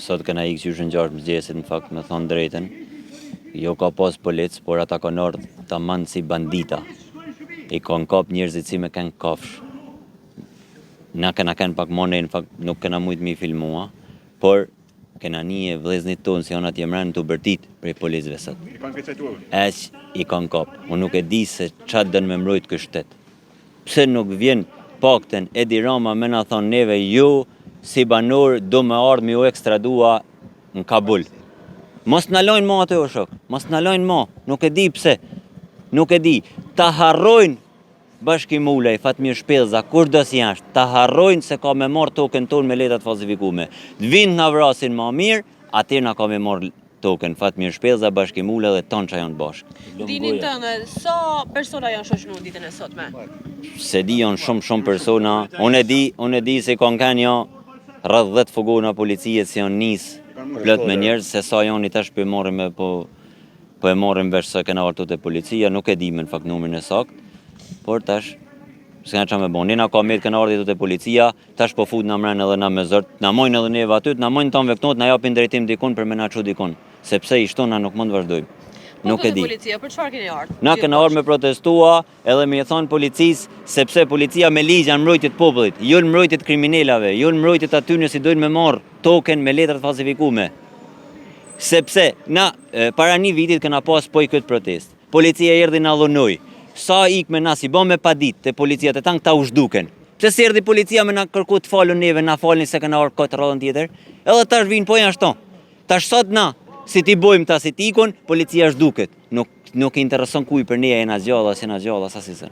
sot kena ikë qyshën 6 mëngjesit, në fakt me thonë drejten, jo ka pas polic, por ata kanë ardhur tamam si bandita. I kanë kap njerëzit si me kanë kafsh. Na kena kanë pak mone, në fakt nuk kena mujt mi filmua, por kena një vëllezërit tonë si janë atje mbrana të bërtit prej policëve sot. I kanë kërcajtuar. I kanë kap. Unë nuk e di se çfarë dën me mbrojt ky shtet. Pse nuk vjen pakten Edi Rama me na thonë neve ju si banor do me ardhë me ju ekstradua në Kabul. Mos na lojnë ma atë o shok, mos na lojnë ma, nuk e di pse, nuk e di. Ta harrojnë Bashki Mulej, Fatmir Shpellza, kur do si jashtë, ta harrojnë se ka me marrë tokën tonë me letrat falsifikume. Vinë na vrasin ma mirë, atër na ka me marrë tokën Fatmir Shpellza, Bashki Mulej dhe tonë që janë bashkë. Dinin tënë, sa persona janë shoqëruar ditën e sotme? Se di janë shumë persona, unë e di se kanë kanë rreth 10 fogona policie që janë nisë plot me njerëz, se sa janë i tash po e marrim po e marrim vesh se kena ardhur te policia, nuk e di me në fakt numrin e saktë, por tash s'ka çfarë me bën. Na ka mirë kena ardhur te policia, tash po fut na mran edhe na me zort, na mojnë edhe neve aty, na mojnë tonë veknot, na japin drejtim dikon për me na çu dikon, sepse i shton na nuk mund të vazhdojmë. Nuk e di. Policia, për çfarë keni ardhur? Na kena ardhur me protestua, edhe me i thon policisë, sepse policia me ligj janë mbrojtje të popullit, jo në mbrojtje të kriminalave, jo në mbrojtje të atyre që dojnë me marr token me letrat falsifikume. Sepse na para një vitit kena pas këtë protest. Policia erdhi na dhunoi. Sa ik me na si bën me pa ditë te policia të tan ta u zhduken. Pse si erdhi policia me na kërku të falun neve, na falni se kena ardhur këtë rrodhën tjetër. Edhe tash vin po ashtu. Tash sot na si ti bojmë ta si tikun, policia zhduket. Nuk i intereson kuj për ne e na gjalla, se na gjalla, sa si se.